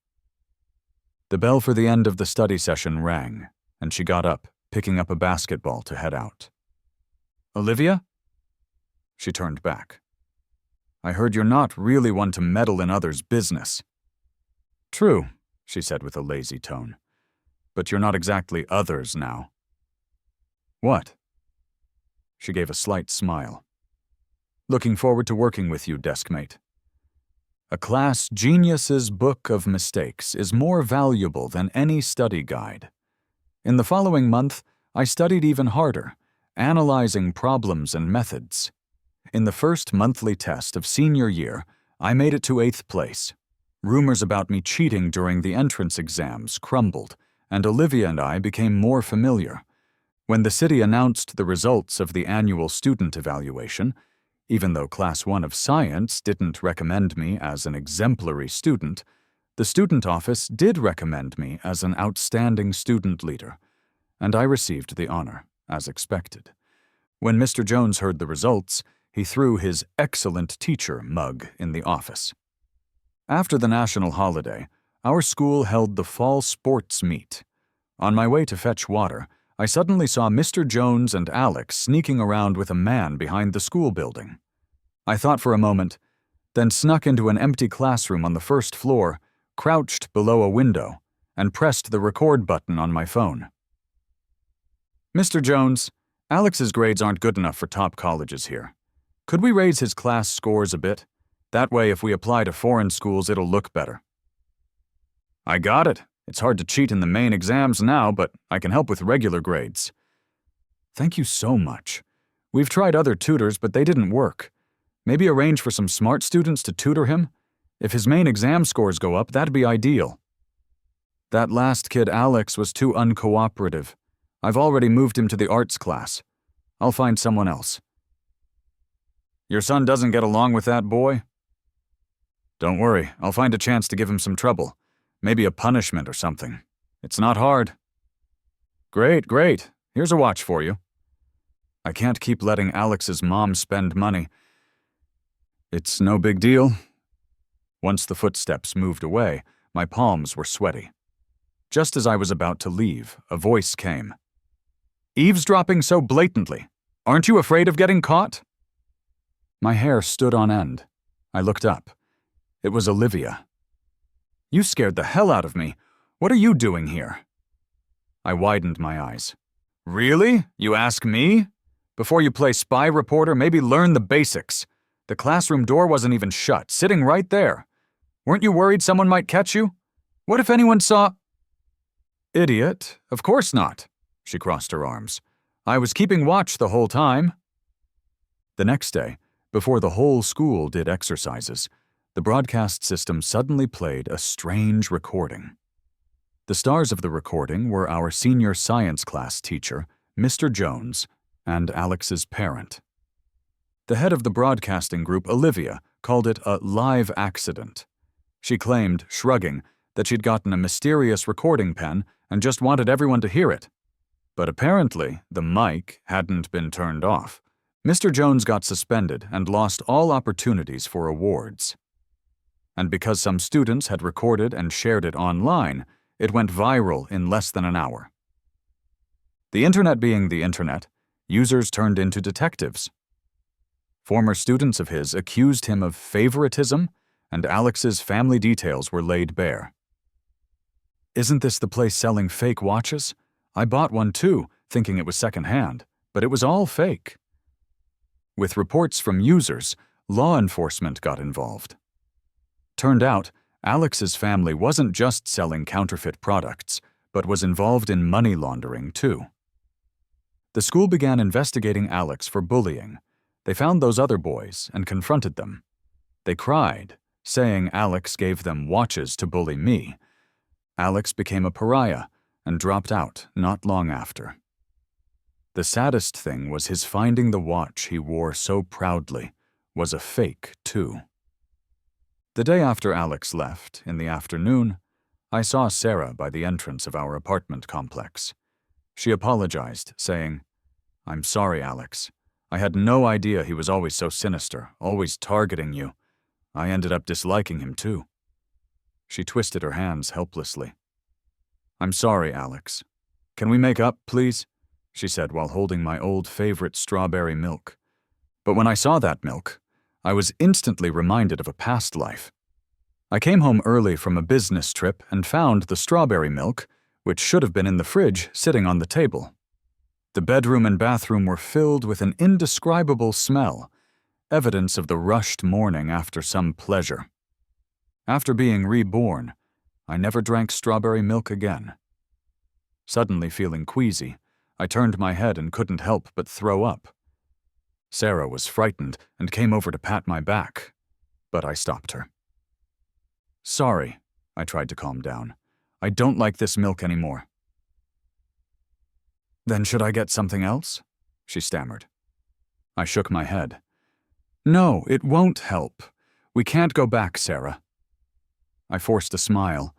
The bell for the end of the study session rang, and she got up, picking up a basketball to head out. Olivia? She turned back. I heard you're not really one to meddle in others' business. True, she said with a lazy tone. But you're not exactly others now. What? She gave a slight smile. Looking forward to working with you, deskmate. A class genius's book of mistakes is more valuable than any study guide. In the following month, I studied even harder, analyzing problems and methods. In the first monthly test of senior year, I made it to 8th place. Rumors about me cheating during the entrance exams crumbled, and Olivia and I became more familiar. When the city announced the results of the annual student evaluation, even though Class 1 of Science didn't recommend me as an exemplary student, the student office did recommend me as an outstanding student leader, and I received the honor, as expected. When Mr. Jones heard the results, he threw his excellent teacher mug in the office. After the national holiday, our school held the fall sports meet. On my way to fetch water, I suddenly saw Mr. Jones and Alex sneaking around with a man behind the school building. I thought for a moment, then snuck into an empty classroom on the first floor, crouched below a window, and pressed the record button on my phone. Mr. Jones, Alex's grades aren't good enough for top colleges here. Could we raise his class scores a bit? That way, if we apply to foreign schools, it'll look better. I got it. It's hard to cheat in the main exams now, but I can help with regular grades. Thank you so much. We've tried other tutors, but they didn't work. Maybe arrange for some smart students to tutor him? If his main exam scores go up, that'd be ideal. That last kid, Alex, was too uncooperative. I've already moved him to the arts class. I'll find someone else. Your son doesn't get along with that boy? Don't worry, I'll find a chance to give him some trouble. Maybe a punishment or something. It's not hard. Great, great. Here's a watch for you. I can't keep letting Alex's mom spend money. It's no big deal. Once the footsteps moved away, my palms were sweaty. Just as I was about to leave, a voice came. Eavesdropping so blatantly. Aren't you afraid of getting caught? My hair stood on end. I looked up. It was Olivia. You scared the hell out of me. What are you doing here? I widened my eyes. Really? You ask me? Before you play spy reporter, maybe learn the basics. The classroom door wasn't even shut, sitting right there. Weren't you worried someone might catch you? What if anyone saw— Idiot, of course not. She crossed her arms. I was keeping watch the whole time. The next day, before the whole school did exercises, the broadcast system suddenly played a strange recording. The stars of the recording were our senior science class teacher, Mr. Jones, and Alex's parent. The head of the broadcasting group, Olivia, called it a live accident. She claimed, shrugging, that she'd gotten a mysterious recording pen and just wanted everyone to hear it. But apparently, the mic hadn't been turned off. Mr. Jones got suspended and lost all opportunities for awards. And because some students had recorded and shared it online, it went viral in less than an hour. The internet being the internet, users turned into detectives. Former students of his accused him of favoritism, and Alex's family details were laid bare. Isn't this the place selling fake watches? I bought one too, thinking it was secondhand, but it was all fake. With reports from users, law enforcement got involved. Turned out, Alex's family wasn't just selling counterfeit products, but was involved in money laundering too. The school began investigating Alex for bullying. They found those other boys and confronted them. They cried, saying Alex gave them watches to bully me. Alex became a pariah and dropped out not long after. The saddest thing was his finding the watch he wore so proudly was a fake too. The day after Alex left, in the afternoon, I saw Sarah by the entrance of our apartment complex. She apologized, saying, "I'm sorry, Alex. I had no idea he was always so sinister, always targeting you. I ended up disliking him too." She twisted her hands helplessly. "I'm sorry, Alex. Can we make up, please?" she said while holding my old favorite strawberry milk. But when I saw that milk, I was instantly reminded of a past life. I came home early from a business trip and found the strawberry milk, which should have been in the fridge, sitting on the table. The bedroom and bathroom were filled with an indescribable smell, evidence of the rushed morning after some pleasure. After being reborn, I never drank strawberry milk again. Suddenly feeling queasy, I turned my head and couldn't help but throw up. Sarah was frightened and came over to pat my back, but I stopped her. "Sorry," I tried to calm down. "I don't like this milk anymore." "Then should I get something else?" she stammered. I shook my head. "No, it won't help. We can't go back, Sarah." I forced a smile.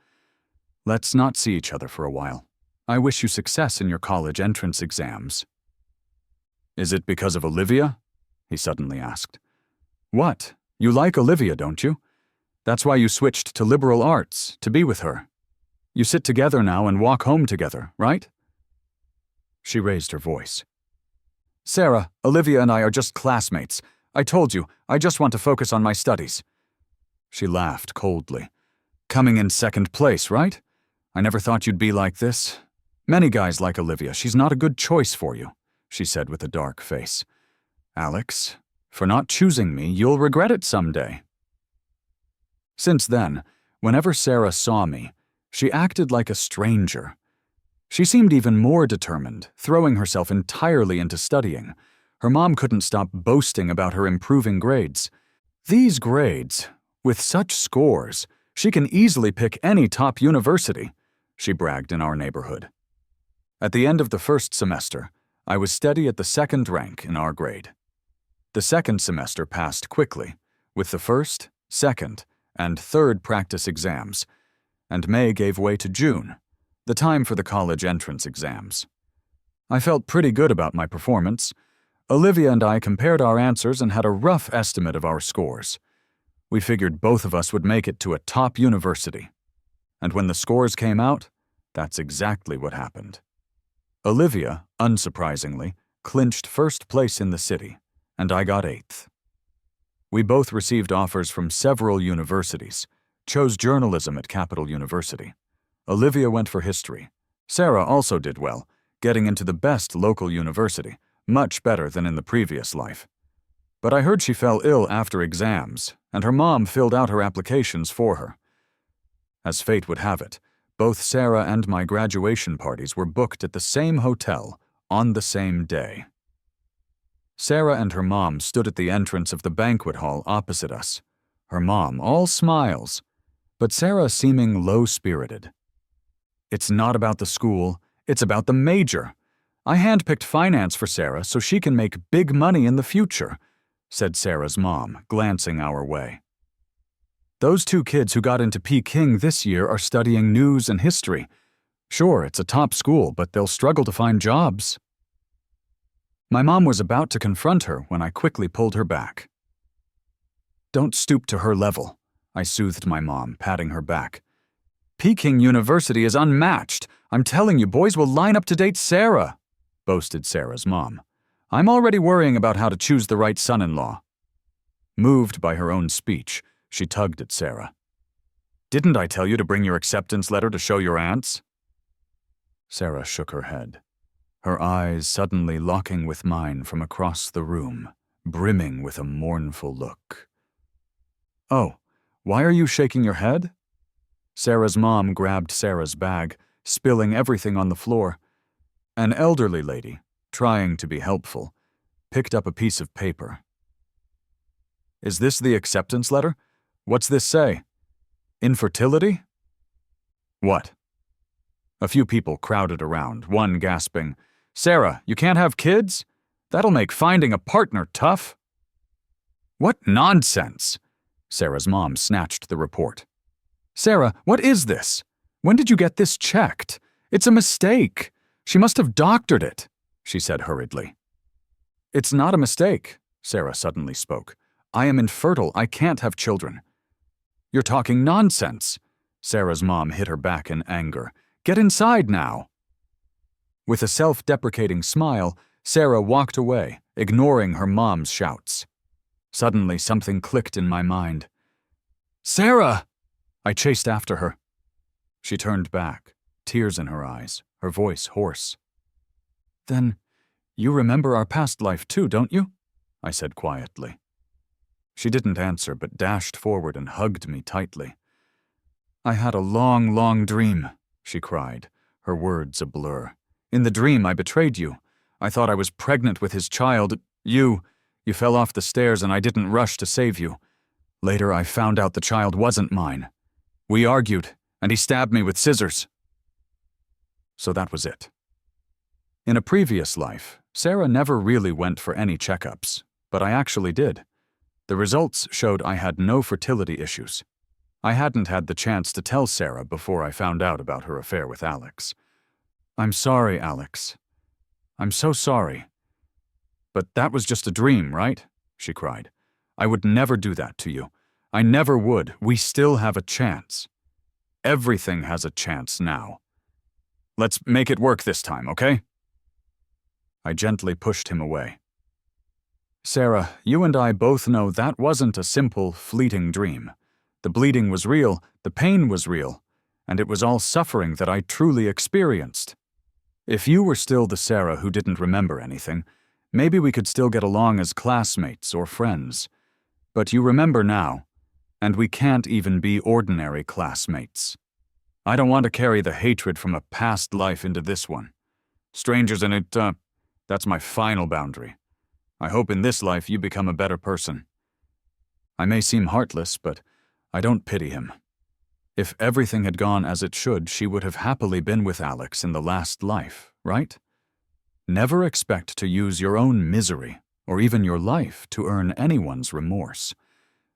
"Let's not see each other for a while. I wish you success in your college entrance exams." "Is it because of Olivia?" he suddenly asked. "What? You like Olivia, don't you? That's why you switched to liberal arts, to be with her. You sit together now and walk home together, right?" She raised her voice. "Sarah, Olivia and I are just classmates. I told you, I just want to focus on my studies." She laughed coldly. "Coming in second place, right? I never thought you'd be like this. Many guys like Olivia. She's not a good choice for you," she said with a dark face. "Alex, for not choosing me, you'll regret it someday." Since then, whenever Sarah saw me, she acted like a stranger. She seemed even more determined, throwing herself entirely into studying. Her mom couldn't stop boasting about her improving grades. "These grades, with such scores, she can easily pick any top university," she bragged in our neighborhood. At the end of the first semester, I was steady at the second rank in our grade. The second semester passed quickly, with the first, second, and third practice exams, and May gave way to June, the time for the college entrance exams. I felt pretty good about my performance. Olivia and I compared our answers and had a rough estimate of our scores. We figured both of us would make it to a top university. And when the scores came out, that's exactly what happened. Olivia, unsurprisingly, clinched first place in the city, and I got 8th. We both received offers from several universities, chose journalism at Capital University. Olivia went for history. Sarah also did well, getting into the best local university, much better than in the previous life. But I heard she fell ill after exams, and her mom filled out her applications for her. As fate would have it, both Sarah and my graduation parties were booked at the same hotel on the same day. Sarah and her mom stood at the entrance of the banquet hall opposite us, her mom all smiles, but Sarah seeming low-spirited. "It's not about the school, it's about the major. I handpicked finance for Sarah so she can make big money in the future," said Sarah's mom, glancing our way. "Those 2 kids who got into Peking this year are studying news and history. Sure, it's a top school, but they'll struggle to find jobs." My mom was about to confront her when I quickly pulled her back. "Don't stoop to her level," I soothed my mom, patting her back. "Peking University is unmatched. I'm telling you, boys will line up to date Sarah," boasted Sarah's mom. "I'm already worrying about how to choose the right son-in-law." Moved by her own speech, she tugged at Sarah. "Didn't I tell you to bring your acceptance letter to show your aunts?" Sarah shook her head, her eyes suddenly locking with mine from across the room, brimming with a mournful look. "Oh, why are you shaking your head?" Sarah's mom grabbed Sarah's bag, spilling everything on the floor. An elderly lady, trying to be helpful, picked up a piece of paper. "Is this the acceptance letter? What's this say? Infertility?" "What?" A few people crowded around, one gasping, "Sarah, you can't have kids? That'll make finding a partner tough." "What nonsense!" Sarah's mom snatched the report. "Sarah, what is this? When did you get this checked? It's a mistake. She must have doctored it," she said hurriedly. "It's not a mistake," Sarah suddenly spoke. "I am infertile. I can't have children." "You're talking nonsense." Sarah's mom hit her back in anger. "Get inside now." With a self-deprecating smile, Sarah walked away, ignoring her mom's shouts. Suddenly, something clicked in my mind. "Sarah!" I chased after her. She turned back, tears in her eyes, her voice hoarse. "Then, you remember our past life too, don't you?" I said quietly. She didn't answer, but dashed forward and hugged me tightly. "I had a long, long dream," she cried, her words a blur. "In the dream, I betrayed you. I thought I was pregnant with his child. You fell off the stairs and I didn't rush to save you. Later, I found out the child wasn't mine. We argued, and he stabbed me with scissors." So that was it. In a previous life, Sarah never really went for any checkups, but I actually did. The results showed I had no fertility issues. I hadn't had the chance to tell Sarah before I found out about her affair with Alex. "I'm sorry, Alex. I'm so sorry." "But that was just a dream, right?" she cried. "I would never do that to you. I never would. We still have a chance. Everything has a chance now. Let's make it work this time, okay?" I gently pushed him away. "Sarah, you and I both know that wasn't a simple, fleeting dream. The bleeding was real, the pain was real, and it was all suffering that I truly experienced. If you were still the Sarah who didn't remember anything, maybe we could still get along as classmates or friends. But you remember now, and we can't even be ordinary classmates. I don't want to carry the hatred from a past life into this one. Strangers in it, that's my final boundary. I hope in this life you become a better person. I may seem heartless, but I don't pity him. If everything had gone as it should, she would have happily been with Alex in the last life, right? Never expect to use your own misery, or even your life, to earn anyone's remorse,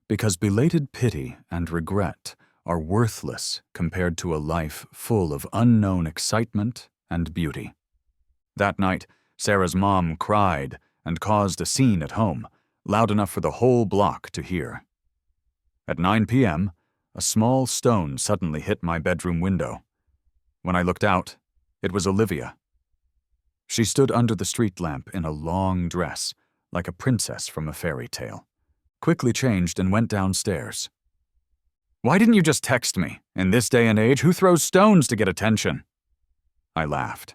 because belated pity and regret are worthless compared to a life full of unknown excitement and beauty. That night, Sarah's mom cried and caused a scene at home, loud enough for the whole block to hear. At 9 p.m., a small stone suddenly hit my bedroom window. When I looked out, it was Olivia. She stood under the street lamp in a long dress, like a princess from a fairy tale, quickly changed and went downstairs. "Why didn't you just text me? In this day and age, who throws stones to get attention?" I laughed.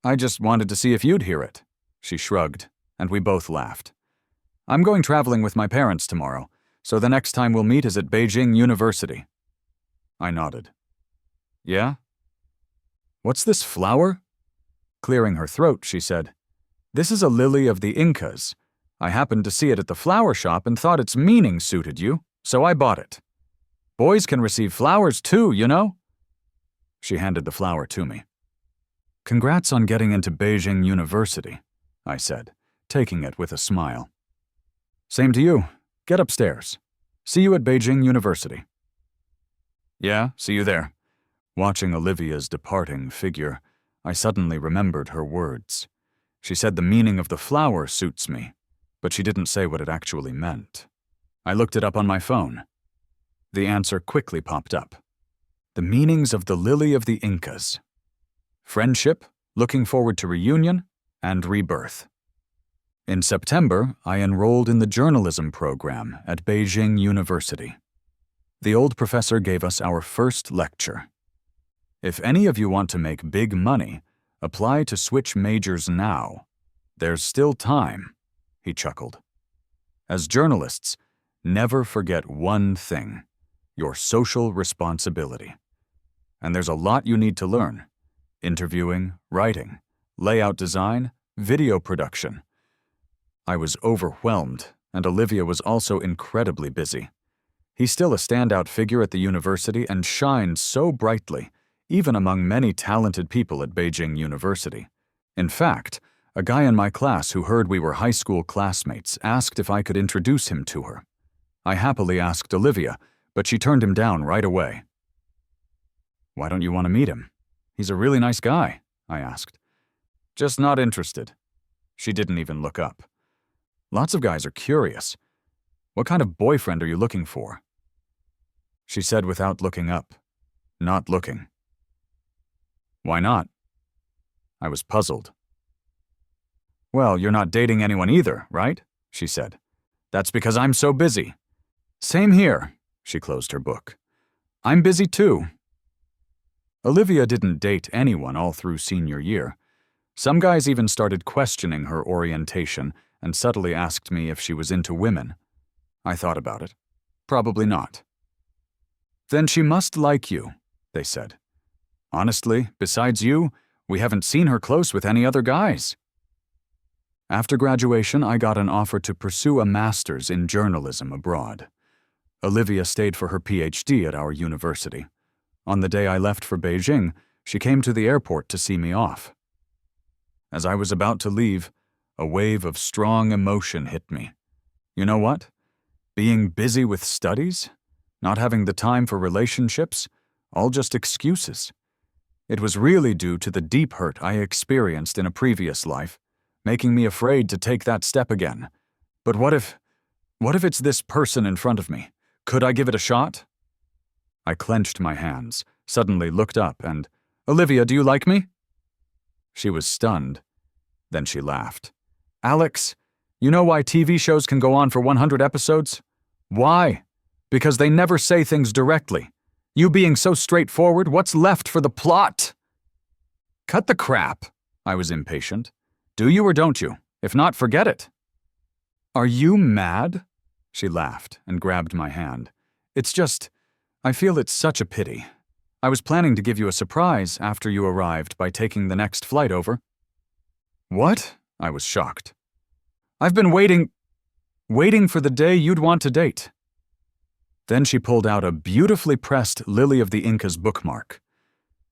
"I just wanted to see if you'd hear it." She shrugged, and we both laughed. "I'm going traveling with my parents tomorrow, so the next time we'll meet is at Beijing University." I nodded. "Yeah? What's this flower?" Clearing her throat, she said, "This is a lily of the Incas. I happened to see it at the flower shop and thought its meaning suited you, so I bought it. Boys can receive flowers too, you know?" She handed the flower to me. "Congrats on getting into Beijing University," I said, taking it with a smile. "Same to you. Get upstairs. See you at Beijing University." "Yeah, see you there." Watching Olivia's departing figure, I suddenly remembered her words. She said the meaning of the flower suits me, but she didn't say what it actually meant. I looked it up on my phone. The answer quickly popped up. The meanings of the lily of the Incas: friendship, looking forward to reunion, and rebirth. In September, I enrolled in the journalism program at Beijing University. The old professor gave us our first lecture. "If any of you want to make big money, apply to switch majors now. There's still time," he chuckled. "As journalists, never forget one thing: your social responsibility. And there's a lot you need to learn: interviewing, writing, layout design, video production." I was overwhelmed, and Olivia was also incredibly busy. He's still a standout figure at the university and shines so brightly, even among many talented people at Beijing University. In fact, a guy in my class who heard we were high school classmates asked if I could introduce him to her. I happily asked Olivia, but she turned him down right away. "Why don't you want to meet him? He's a really nice guy," I asked. "Just not interested." She didn't even look up. "Lots of guys are curious. What kind of boyfriend are you looking for?" She said without looking up, "Not looking." "Why not?" I was puzzled. "Well, you're not dating anyone either, right?" she said. "That's because I'm so busy." "Same here," she closed her book. "I'm busy too." Olivia didn't date anyone all through senior year. Some guys even started questioning her orientation and subtly asked me if she was into women. I thought about it. Probably not. "Then she must like you," they said. "Honestly, besides you, we haven't seen her close with any other guys." After graduation, I got an offer to pursue a master's in journalism abroad. Olivia stayed for her PhD at our university. On the day I left for Beijing, she came to the airport to see me off. As I was about to leave, a wave of strong emotion hit me. You know what? Being busy with studies? Not having the time for relationships? All just excuses. It was really due to the deep hurt I experienced in a previous life, making me afraid to take that step again. But what if it's this person in front of me? Could I give it a shot? I clenched my hands, suddenly looked up, and, "Olivia, do you like me?" She was stunned. Then she laughed. "Alex, you know why TV shows can go on for 100 episodes? Why? Because they never say things directly. You being so straightforward, what's left for the plot?" "Cut the crap," I was impatient. "Do you or don't you? If not, forget it." "Are you mad?" She laughed and grabbed my hand. "It's just, I feel it's such a pity. I was planning to give you a surprise after you arrived by taking the next flight over." "What?" I was shocked. "I've been waiting for the day you'd want to date." Then she pulled out a beautifully pressed Lily of the Incas bookmark.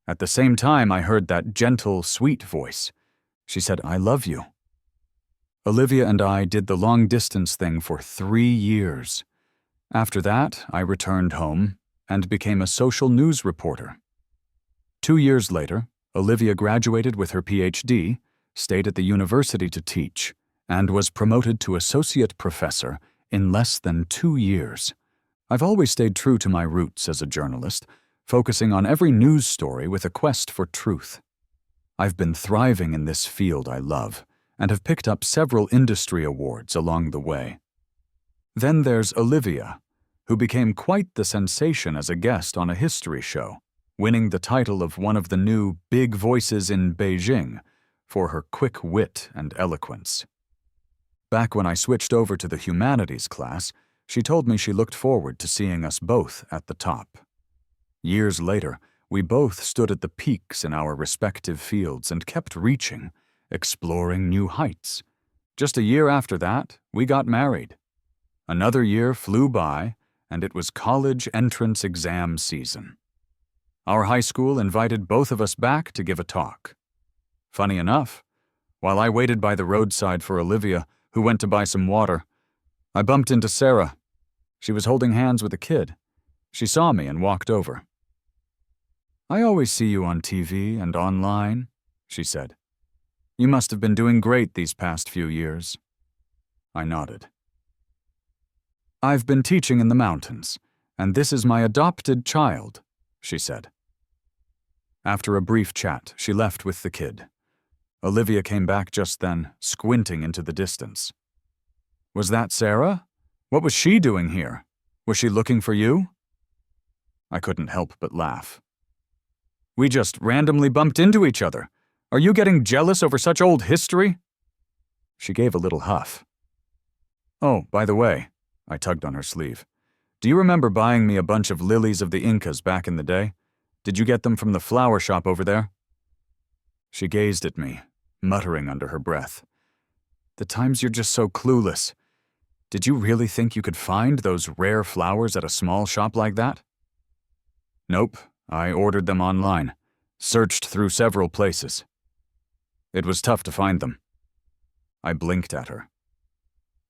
At the same time, I heard that gentle, sweet voice. She said, "I love you." Olivia and I did the long-distance thing for 3 years. After that, I returned home and became a social news reporter. 2 years later, Olivia graduated with her PhD, stayed at the university to teach, and was promoted to associate professor in less than 2 years. I've always stayed true to my roots as a journalist, focusing on every news story with a quest for truth. I've been thriving in this field I love, and have picked up several industry awards along the way. Then there's Olivia, who became quite the sensation as a guest on a history show, winning the title of one of the new big voices in Beijing for her quick wit and eloquence. Back when I switched over to the humanities class, she told me she looked forward to seeing us both at the top. Years later, we both stood at the peaks in our respective fields and kept reaching, exploring new heights. Just a year after that, we got married. Another year flew by, and it was college entrance exam season. Our high school invited both of us back to give a talk. Funny enough, while I waited by the roadside for Olivia, who went to buy some water, I bumped into Sarah. She was holding hands with a kid. She saw me and walked over. "I always see you on TV and online," she said. "You must have been doing great these past few years." I nodded. "I've been teaching in the mountains, and this is my adopted child," she said. After a brief chat, she left with the kid. Olivia came back just then, squinting into the distance. "Was that Sarah? What was she doing here? Was she looking for you?" I couldn't help but laugh. "We just randomly bumped into each other. Are you getting jealous over such old history?" She gave a little huff. "Oh, by the way," I tugged on her sleeve, "do you remember buying me a bunch of lilies of the Incas back in the day? Did you get them from the flower shop over there?" She gazed at me, muttering under her breath. "The times you're just so clueless. Did you really think you could find those rare flowers at a small shop like that?" "Nope, I ordered them online, searched through several places. It was tough to find them." I blinked at her.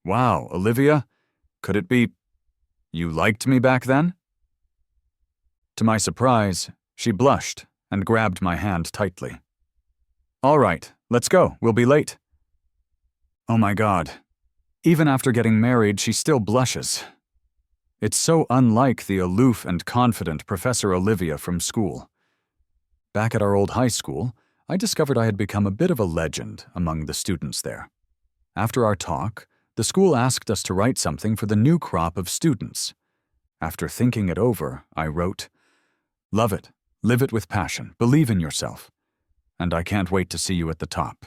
"Wow, Olivia, could it be You liked me back then? To my surprise, she blushed and grabbed my hand tightly. All right, let's go. We'll be late. Oh my God. Even after getting married, she still blushes. It's so unlike the aloof and confident Professor Olivia from school. Back at our old high school, I discovered I had become a bit of a legend among the students there. After our talk, the school asked us to write something for the new crop of students. After thinking it over, I wrote, "Love it, live it with passion, believe in yourself, and I can't wait to see you at the top."